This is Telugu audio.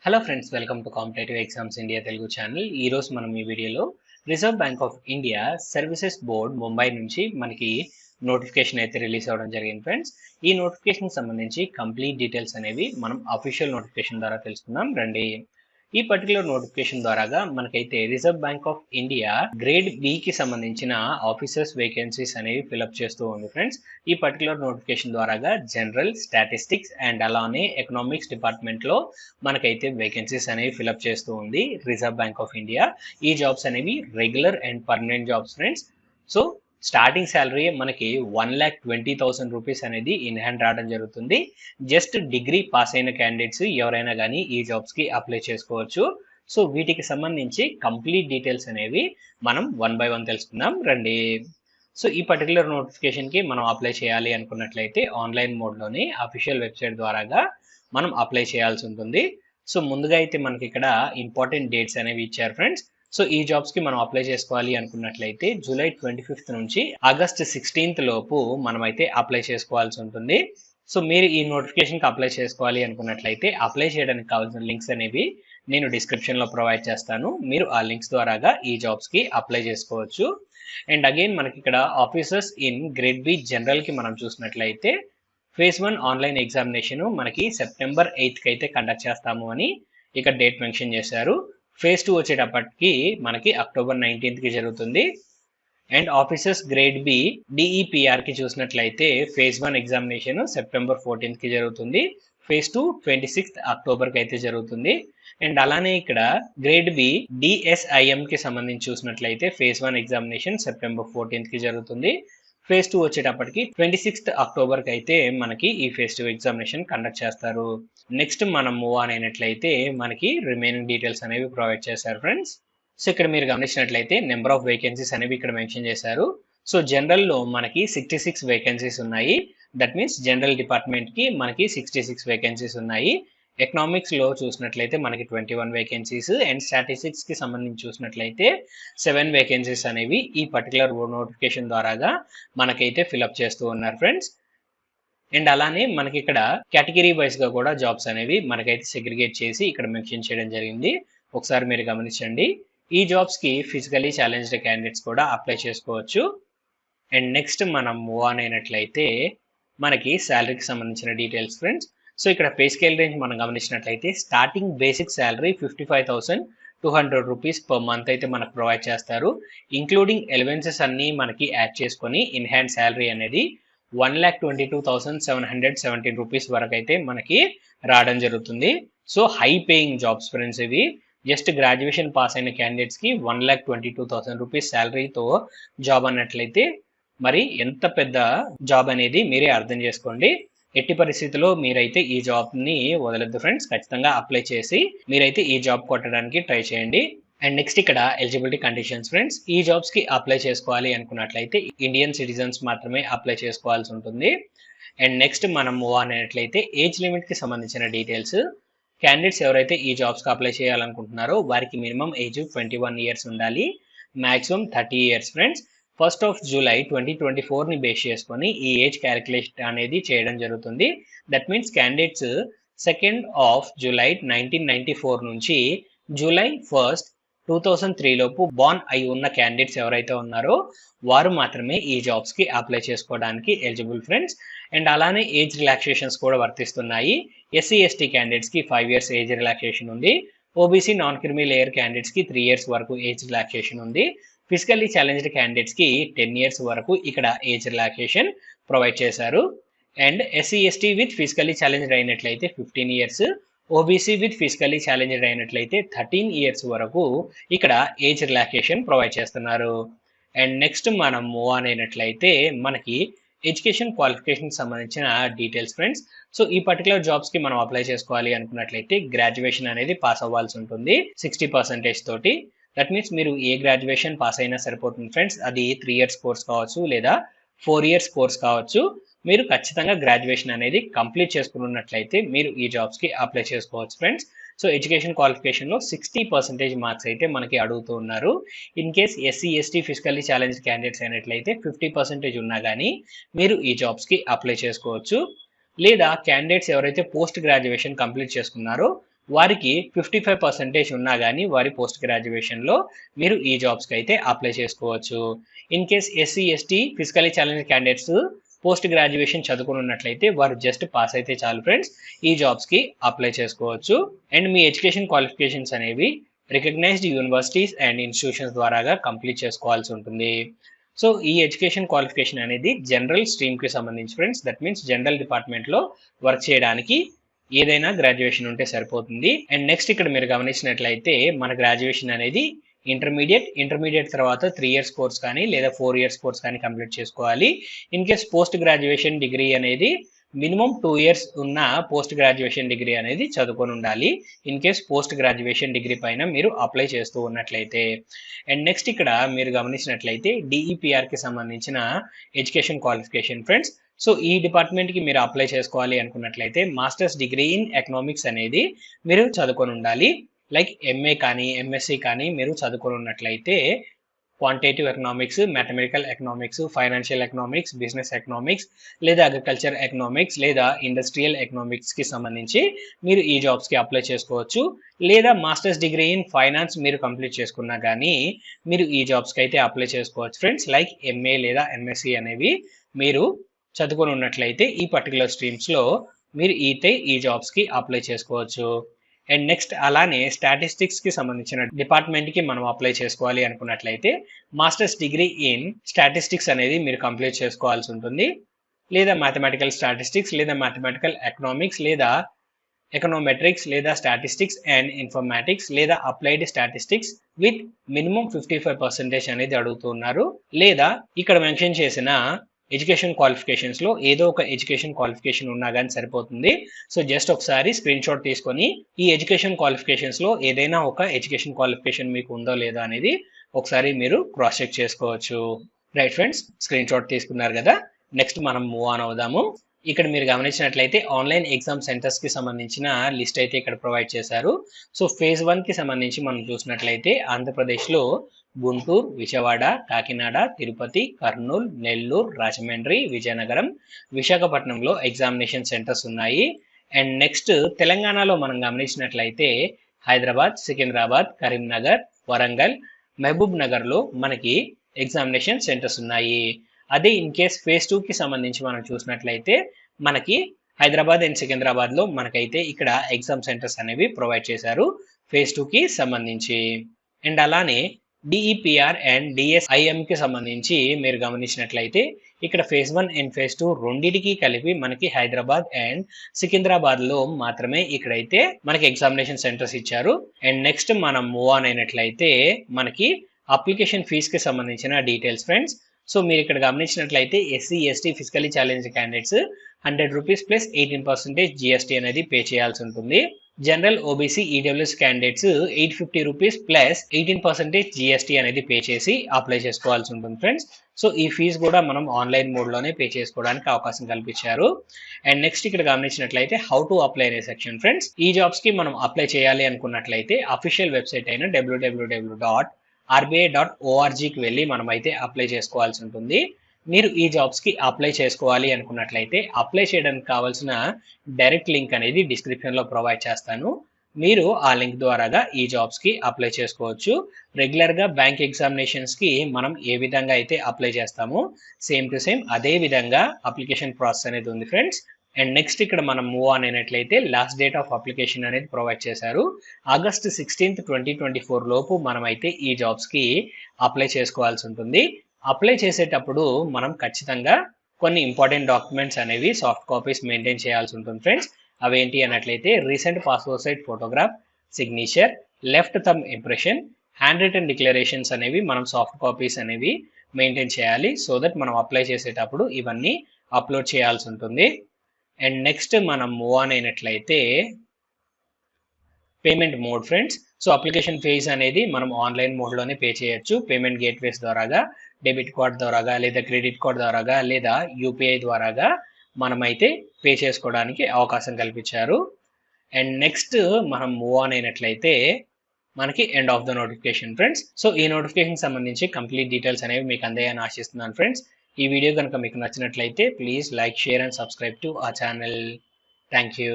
Hello friends, welcome to competitive exams India Telugu channel. ఈరోజు మనం ఈ వీడియోలో reserve Bank of India services board Mumbai నుంచి మనకి నోటిఫికేషన్ అయితే రిలీజ్ అవ్వడం జరిగింది ఫ్రెండ్స్. ఈ నోటిఫికేషన్ సంబంధించి కంప్లీట్ డీటెయిల్స్ అనేవి మనం అఫీషియల్ నోటిఫికేషన్ ద్వారా తెలుసుకుందాం రండి. ఈ పర్టికులర్ నోటిఫికేషన్ ద్వారాగా మనకైతే Reserve Bank of India grade B కి సంబంధించిన ఆఫీసర్స్ వేకెన్సీస్ అనేవి ఫిలప్ చేస్తూ ఉంది ఫ్రెండ్స్. ఈ పర్టికులర్ నోటిఫికేషన్ ద్వారాగా జనరల్, స్టాటిస్టిక్స్ అండ్ అలానే ఎకనామిక్స్ డిపార్ట్మెంట్ లో మనకైతే వేకెన్సీస్ అనేవి ఫిలప్ చేస్తూ ఉంది రిజర్వ్ బ్యాంక్ ఆఫ్ ఇండియా. ఈ జాబ్స్ అనేవి regular and permanent jobs friends. So starting salary మనకి 1,20,000 రూపీస్ అనేది ఇన్ హ్యాండ్ రావడం జరుగుతుంది. జస్ట్ డిగ్రీ పాస్ అయిన క్యాండిడేట్స్ ఎవరైనా కానీ ఈ జాబ్స్ కి అప్లై చేసుకోవచ్చు. సో వీటికి సంబంధించి కంప్లీట్ డీటెయిల్స్ అనేవి మనం 1 by 1 తెలుసుకుందాం రండి. సో ఈ పర్టికులర్ నోటిఫికేషన్ కి మనం అప్లై చేయాలి అనుకున్నట్లయితే ఆన్లైన్ మోడ్ లోనే అఫీషియల్ వెబ్సైట్ ద్వారాగా మనం అప్లై చేయాల్సి ఉంటుంది. సో ముందుగా అయితే మనకి ఇక్కడ ఇంపార్టెంట్ డేట్స్ అనేవి ఇచ్చారు ఫ్రెండ్స్. సో ఈ జాబ్స్ కి మనం అప్లై చేసుకోవాలి అనుకున్నట్లయితే జూలై 25th నుంచి ఆగస్ట్ 16th లోపు మనమైతే అప్లై చేసుకోవాల్సి ఉంటుంది. సో మీరు ఈ నోటిఫికేషన్ కి అప్లై చేసుకోవాలి అనుకున్నట్లయితే అప్లై చేయడానికి కావాల్సిన లింక్స్ అనేవి నేను డిస్క్రిప్షన్ లో ప్రొవైడ్ చేస్తాను. మీరు ఆ లింక్స్ ద్వారాగా ఈ జాబ్స్ కి అప్లై చేసుకోవచ్చు. అండ్ అగైన్ మనకి ఇక్కడ officers in grade B general కి మనం చూసినట్లయితే ఫేజ్ 1 ఆన్లైన్ ఎగ్జామినేషన్ మనకి సెప్టెంబర్ 8th కి అయితే కండక్ట్ చేస్తాము అని ఇక్కడ డేట్ మెన్షన్ చేశారు. ఫేజ్ 2 వచ్చేటప్పటికి మనకి అక్టోబర్ 19th కి జరుగుతుంది. And officers grade B DEPR కి చూసినట్లయితే ఫేజ్ 1 ఎగ్జామినేషన్ సెప్టెంబర్ 14th కి జరుగుతుంది. ఫేజ్ 2 26th అక్టోబర్ కి అయితే జరుగుతుంది. అండ్ అలానే ఇక్కడ గ్రేడ్ బి డిఎస్ఐఎం కి సంబంధించి చూసినట్లయితే ఫేజ్ 1 ఎగ్జామినేషన్ సెప్టెంబర్ 14th కి జరుగుతుంది. ఫేజ్ 2 వచ్చేటప్పటికి 26th అక్టోబర్ కి అయితే మనకి ఈ ఫేజ్ 2 ఎగ్జామినేషన్ కండక్ట్ చేస్తారు. నెక్స్ట్ మనం మూవ్ ఆన్ అయినట్లయితే మనకి రిమైనింగ్ డీటెయిల్స్ అనేవి ప్రొవైడ్ చేశారు ఫ్రెండ్స్. సో ఇక్కడ మీరు గమనించినట్లయితే నెంబర్ ఆఫ్ వేకెన్సీస్ అనేవి ఇక్కడ మెన్షన్ చేశారు. సో జనరల్ లో మనకి 66 వేకెన్సీస్ ఉన్నాయి. దట్ మీన్స్ జనరల్ డిపార్ట్మెంట్ కి మనకి 66 వేకెన్సీస్ ఉన్నాయి. ఎకనామిక్స్ లో చూసినట్లయితే మనకి 21 వేకెన్సీస్ అండ్ స్టాటిస్టిక్స్ కి సంబంధించి చూసినట్లయితే 7 వేకెన్సీస్ అనేవి ఈ పర్టికులర్ నోటిఫికేషన్ ద్వారాగా మనకైతే ఫిలప్ చేస్తూ ఉన్నారు ఫ్రెండ్స్. అండ్ అలానే మనకి ఇక్కడ కేటగిరీ వైజ్ గా కూడా జాబ్స్ అనేవి మనకైతే సెగ్రిగేట్ చేసి ఇక్కడ మెన్షన్ చేయడం జరిగింది. ఒకసారి మీరు గమనించండి. ఈ జాబ్స్ కి ఫిజికలీ ఛాలెంజ్డ్ క్యాండిడేట్స్ కూడా అప్లై చేసుకోవచ్చు. అండ్ నెక్స్ట్ మనం మూవ్ ఆన్ అయినట్లయితే మనకి శాలరీకి సంబంధించిన డీటెయిల్స్ ఫ్రెండ్స్. సో ఇక్కడ పే స్కేల్ రేంజ్ మనం గమనించినట్లయితే starting basic salary 55,200 rupees per month అయితే మనకు ప్రొవైడ్ చేస్తారు. ఇంక్లూడింగ్ ఎలవెన్సెస్ అన్ని మనకి యాడ్ చేసుకొని ఇన్ హ్యాండ్ శాలరీ అనేది 1,22,717 రూపీస్ వరకు అయితే మనకి రావడం జరుగుతుంది. So high paying jobs friends ఇవి. జస్ట్ గ్రాడ్యుయేషన్ పాస్ అయిన క్యాండిడేట్స్ కి 1,22,000 రూపీస్ శాలరీతో జాబ్ అన్నట్లయితే మరి ఎంత పెద్ద జాబ్ అనేది మీరే అర్థం చేసుకోండి. ఎట్టి పరిస్థితుల్లో మీరైతే ఈ జాబ్ ని వదలొద్దు ఫ్రెండ్స్. ఖచ్చితంగా అప్లై చేసి మీరైతే ఈ జాబ్ కొట్టడానికి ట్రై చేయండి. అండ్ నెక్స్ట్ ఇక్కడ ఎలిజిబిలిటీ కండిషన్స్ ఫ్రెండ్స్. ఈ జాబ్స్ కి అప్లై చేసుకోవాలి అనుకున్నట్లయితే ఇండియన్ సిటిజన్స్ మాత్రమే అప్లై చేసుకోవాల్సి ఉంటుంది. అండ్ నెక్స్ట్ మనం మూవ్ ఆన్ అయినట్లయితే ఏజ్ లిమిట్ కి సంబంధించిన డీటెయిల్స్. క్యాండిడేట్స్ ఎవరైతే ఈ జాబ్స్ కి అప్లై చేయాలనుకుంటున్నారో వారికి మినిమం ఏజ్ 21 ఇయర్స్ ఉండాలి, maximum 30 years friends. 1st of July 2024 ని బేస్ చేసుకొని ఈ ఏజ్ క్యాలిక్యులేషన్ అనేది చేయడం జరుగుతుంది. That means candidates 2nd of July 1994 నుంచి జూలై 1st 2003 లోపు బార్న్ అయి ఉన్న క్యాండిడేట్స్ ఎవరైతే ఉన్నారో వారు మాత్రమే ఈ జాబ్స్ కి అప్లై చేసుకోవడానికి ఎలిజిబుల్ ఫ్రెండ్స్. అండ్ అలానే ఏజ్ రిలాక్సేషన్స్ కూడా వర్తిస్తున్నాయి. ఎస్సీ ఎస్టీ క్యాండిడేట్స్ కి 5 years ఏజ్ రిలాక్సేషన్ ఉంది. OBC non creamy layer candidates కి 3 years వరకు ఏజ్ రిలాక్సేషన్ ఉంది. ఫిజికల్లీ ఛాలెంజ్డ్ క్యాండిడేట్స్ కి 10 years వరకు ఇక్కడ ఏజ్ రిలాక్సేషన్ ప్రొవైడ్ చేశారు. And SC ST with physically challenged అయినట్లయితే 15 years, OBC with physically challenged అయినట్లయితే 13 years వరకు ఇక్కడ ఏజ్ రిలాక్సేషన్ ప్రొవైడ్ చేస్తున్నారు. అండ్ నెక్స్ట్ మనం మూవ్ ఆన్ అయినట్లయితే మనకి ఎడ్యుకేషన్ క్వాలిఫికేషన్ సంబంధించిన డీటెయిల్స్ ఫ్రెండ్స్. సో ఈ పర్టికులర్ జాబ్స్ కి మనం అప్లై చేసుకోవాలి అనుకున్నట్లయితే గ్రాడ్యుయేషన్ అనేది పాస్ అవ్వాల్సి ఉంటుంది 60% తోటి. దట్ మీన్స్ మీరు ఏ గ్రాడ్యుయేషన్ పాస్ అయినా సరిపోతుంది ఫ్రెండ్స్. అది 3 years కోర్స్ కావచ్చు లేదా 4 years కోర్స్ కావచ్చు. మీరు ఖచ్చితంగా గ్రాడ్యుయేషన్ అనేది కంప్లీట్ చేసుకున్నట్లయితే మీరు ఈ జాబ్స్ కి అప్లై చేసుకోవచ్చు ఫ్రెండ్స్. సో ఎడ్యుకేషన్ క్వాలిఫికేషన్ లో 60% మార్క్స్ అయితే మనకి అడుగుతూ ఉన్నారు. In case SC ST physically challenge candidates అయినట్లయితే 50% ఉన్నా కానీ మీరు ఈ జాబ్స్ కి అప్లై చేసుకోవచ్చు. లేదా క్యాండిడేట్స్ ఎవరైతే పోస్ట్ గ్రాడ్యుయేషన్ కంప్లీట్ చేసుకున్నారో వారికి 55% ఉన్నా కానీ వారి పోస్ట్ గ్రాడ్యుయేషన్లో మీరు ఈ జాబ్స్కి అయితే అప్లై చేసుకోవచ్చు. In case SC ST physically challenge candidates post graduation చదువుకుని ఉన్నట్లయితే వారు జస్ట్ పాస్ అయితే చాలు ఫ్రెండ్స్, ఈ జాబ్స్కి అప్లై చేసుకోవచ్చు. అండ్ మీ ఎడ్యుకేషన్ క్వాలిఫికేషన్స్ అనేవి రికగ్నైజ్డ్ యూనివర్సిటీస్ అండ్ ఇన్స్టిట్యూషన్స్ ద్వారాగా కంప్లీట్ చేసుకోవాల్సి ఉంటుంది. సో ఈ ఎడ్యుకేషన్ క్వాలిఫికేషన్ అనేది జనరల్ స్ట్రీమ్కి సంబంధించి ఫ్రెండ్స్, దట్ మీన్స్ జనరల్ డిపార్ట్మెంట్లో వర్క్ చేయడానికి ఏదైనా గ్రాడ్యుయేషన్ ఉంటే సరిపోతుంది. అండ్ నెక్స్ట్ ఇక్కడ మీరు గమనించినట్లయితే మన గ్రాడ్యుయేషన్ అనేది ఇంటర్మీడియట్ తర్వాత 3 years కోర్స్ కానీ లేదా 4 years కోర్స్ కానీ కంప్లీట్ చేసుకోవాలి. In case post graduation degree అనేది మినిమం 2 years ఉన్న పోస్ట్ గ్రాడ్యుయేషన్ డిగ్రీ అనేది చదువుకొని ఉండాలి. In case post graduation degree పైన మీరు అప్లై చేస్తూ ఉన్నట్లయితే. అండ్ నెక్స్ట్ ఇక్కడ మీరు గమనించినట్లయితే డిఈపిఆర్కి సంబంధించిన ఎడ్యుకేషన్ క్వాలిఫికేషన్ ఫ్రెండ్స్. సో ఈ డిపార్ట్మెంట్కి మీరు అప్లై చేసుకోవాలి అనుకున్నట్లయితే మాస్టర్స్ డిగ్రీ ఇన్ ఎకనామిక్స్ అనేది మీరు చదువుకొని ఉండాలి. లైక్ ఎంఏ కానీ ఎంఎస్సి కానీ మీరు చదువుకొని ఉన్నట్లయితే quantitative economics, mathematical economics, financial economics, business economics లేదా అగ్రికల్చర్ ఎకనామిక్స్ లేదా ఇండస్ట్రియల్ ఎకనామిక్స్కి సంబంధించి మీరు ఈ జాబ్స్కి అప్లై చేసుకోవచ్చు. లేదా మాస్టర్స్ డిగ్రీ ఇన్ ఫైనాన్స్ మీరు కంప్లీట్ చేసుకున్నా కానీ మీరు ఈ జాబ్స్కి అయితే అప్లై చేసుకోవచ్చు ఫ్రెండ్స్. లైక్ ఎంఏ లేదా ఎంఎస్సి అనేవి మీరు చదువుకొని ఉన్నట్లయితే ఈ పర్టికులర్ స్ట్రీమ్స్లో మీరు ఈ జాబ్స్కి అప్లై చేసుకోవచ్చు. అండ్ నెక్స్ట్ అలానే స్టాటిస్టిక్స్కి సంబంధించిన డిపార్ట్మెంట్కి మనం అప్లై చేసుకోవాలి అనుకున్నట్లయితే మాస్టర్స్ డిగ్రీ ఇన్ స్టాటిస్టిక్స్ అనేది మీరు కంప్లీట్ చేసుకోవాల్సి ఉంటుంది. లేదా మ్యాథమెటికల్ స్టాటిస్టిక్స్ లేదా మ్యాథమెటికల్ ఎకనామిక్స్ లేదా ఎకనోమెట్రిక్స్ లేదా స్టాటిస్టిక్స్ అండ్ ఇన్ఫర్మాటిక్స్ లేదా అప్లైడ్ స్టాటిస్టిక్స్ విత్ మినిమం 55% అనేది అడుగుతున్నారు. లేదా ఇక్కడ మెన్షన్ చేసిన ఎడ్యుకేషన్ క్వాలిఫికేషన్స్ లో ఏదో ఒక ఎడ్యుకేషన్ క్వాలిఫికేషన్ ఉన్నా కానీ సరిపోతుంది. సో జస్ట్ ఒకసారి స్క్రీన్ షాట్ తీసుకొని ఈ ఎడ్యుకేషన్ క్వాలిఫికేషన్స్ లో ఏదైనా ఒక ఎడ్యుకేషన్ క్వాలిఫికేషన్ మీకు ఉందో లేదో అనేది ఒకసారి మీరు క్రాస్ చెక్ చేసుకోవచ్చు. రైట్ ఫ్రెండ్స్, స్క్రీన్ షాట్ తీసుకున్నారు కదా, నెక్స్ట్ మనం మూవ్ ఆన్ అవుదాము. ఇక్కడ మీరు గమనించినట్లయితే ఆన్లైన్ ఎగ్జామ్ సెంటర్స్ కి సంబంధించిన లిస్ట్ అయితే ఇక్కడ ప్రొవైడ్ చేశారు. సో ఫేజ్ 1 కి సంబంధించి మనం చూసినట్లయితే ఆంధ్రప్రదేశ్లో గుంటూరు, విజయవాడ, కాకినాడ, తిరుపతి, కర్నూలు, నెల్లూరు, రాజమండ్రి, విజయనగరం, విశాఖపట్నంలో ఎగ్జామినేషన్ సెంటర్స్ ఉన్నాయి. అండ్ నెక్స్ట్ తెలంగాణలో మనం గమనించినట్లయితే హైదరాబాద్, సికింద్రాబాద్, కరీంనగర్, వరంగల్, మహబూబ్ నగర్లో మనకి ఎగ్జామినేషన్ సెంటర్స్ ఉన్నాయి. అదే ఇన్ కేస్ ఫేజ్ 2 కి సంబంధించి మనం చూసినట్లయితే మనకి హైదరాబాద్ అండ్ సికింద్రాబాద్లో మనకైతే ఇక్కడ ఎగ్జామ్ సెంటర్స్ అనేవి ప్రొవైడ్ చేశారు ఫేజ్ 2 కి సంబంధించి. అండ్ అలానే డిఈపిఆర్ అండ్ డిఎస్ఐఎం కి సంబంధించి మీరు గమనించినట్లయితే ఇక్కడ ఫేజ్ 1 అండ్ ఫేజ్ 2 రెండింటికి కలిపి మనకి హైదరాబాద్ అండ్ సికింద్రాబాద్ లో మాత్రమే ఇక్కడైతే మనకి ఎగ్జామినేషన్ సెంటర్స్ ఇచ్చారు. అండ్ నెక్స్ట్ మనం మూవ్ ఆన్ అయినట్లయితే మనకి అప్లికేషన్ ఫీజ్ కి సంబంధించిన డీటెయిల్స్ ఫ్రెండ్స్. సో మీరు ఇక్కడ గమనించినట్లయితే SC ST physically challenge candidates 100 rupees plus 18% GST అనేది పే చేయాల్సి ఉంటుంది. General OBC EWS candidates 850 rupees plus 18% GST అనేది పే చేసి అప్లై చేసుకోవాల్సి ఉంటుంది ఫ్రెండ్స్. సో ఈ ఫీజు కూడా మనం ఆన్లైన్ మోడ్లోనే పే చేసుకోవడానికి అవకాశం కల్పించారు. అండ్ నెక్స్ట్ ఇక్కడ గమనించినట్లయితే హౌ టు అప్లై అనే సెక్షన్ ఫ్రెండ్స్. ఈ జాబ్స్కి మనం అప్లై చేయాలి అనుకున్నట్లయితే అఫీషియల్ వెబ్సైట్ అయిన www.rbi.org.కి వెళ్ళి మనం అయితే అప్లై చేసుకోవాల్సి ఉంటుంది. మీరు ఈ జాబ్స్కి అప్లై చేసుకోవాలి అనుకున్నట్లయితే అప్లై చేయడానికి కావాల్సిన డైరెక్ట్ లింక్ అనేది డిస్క్రిప్షన్లో ప్రొవైడ్ చేస్తాను. మీరు ఆ లింక్ ద్వారాగా ఈ జాబ్స్కి అప్లై చేసుకోవచ్చు. రెగ్యులర్గా బ్యాంక్ ఎగ్జామినేషన్స్కి మనం ఏ విధంగా అయితే అప్లై చేస్తామో సేమ్ టు సేమ్ అదే విధంగా అప్లికేషన్ ప్రాసెస్ అనేది ఉంది ఫ్రెండ్స్. అండ్ నెక్స్ట్ ఇక్కడ మనం మూవ్ ఆన్ అయినట్లయితే లాస్ట్ డేట్ ఆఫ్ అప్లికేషన్ అనేది ప్రొవైడ్ చేశారు. ఆగస్ట్ 16, 2024 లోపు మనమైతే ఈ జాబ్స్కి అప్లై చేసుకోవాల్సి ఉంటుంది. అప్లై చేసేటప్పుడు మనం ఖచ్చితంగా కొన్ని ఇంపార్టెంట్ డాక్యుమెంట్స్ అనేవి సాఫ్ట్ కాపీస్ మెయింటైన్ చేయాల్సి ఉంటుంది ఫ్రెండ్స్. అవేంటి అన్నట్లయితే recent passport size photograph, signature, left thumb impression, handwritten declarations అనేవి మనం సాఫ్ట్ కాపీస్ అనేవి మెయింటైన్ చేయాలి. సో దట్ మనం అప్లై చేసేటప్పుడు ఇవన్నీ అప్లోడ్ చేయాల్సి ఉంటుంది. అండ్ నెక్స్ట్ మనం మూవ్ ఆన్ అయినట్లయితే payment mode friends. So application fees అనేది మనం ఆన్లైన్ మోడ్లోనే పే చేయొచ్చు. పేమెంట్ గేట్వేస్ ద్వారాగా, డెబిట్ కార్డ్ ద్వారాగా లేదా క్రెడిట్ కార్డ్ ద్వారాగా లేదా యూపీఐ ద్వారాగా మనమైతే పే చేసుకోవడానికి అవకాశం కల్పించారు. అండ్ నెక్స్ట్ మనం మూవ్ ఆన్ అయినట్లయితే మనకి end of the notification friends. So ఈ నోటిఫికేషన్ సంబంధించి కంప్లీట్ డీటెయిల్స్ అనేవి మీకు అందాయని ఆశిస్తున్నాను ఫ్రెండ్స్. ఈ వీడియో కనుక మీకు నచ్చినట్లయితే please like, share and subscribe to our channel. Thank you.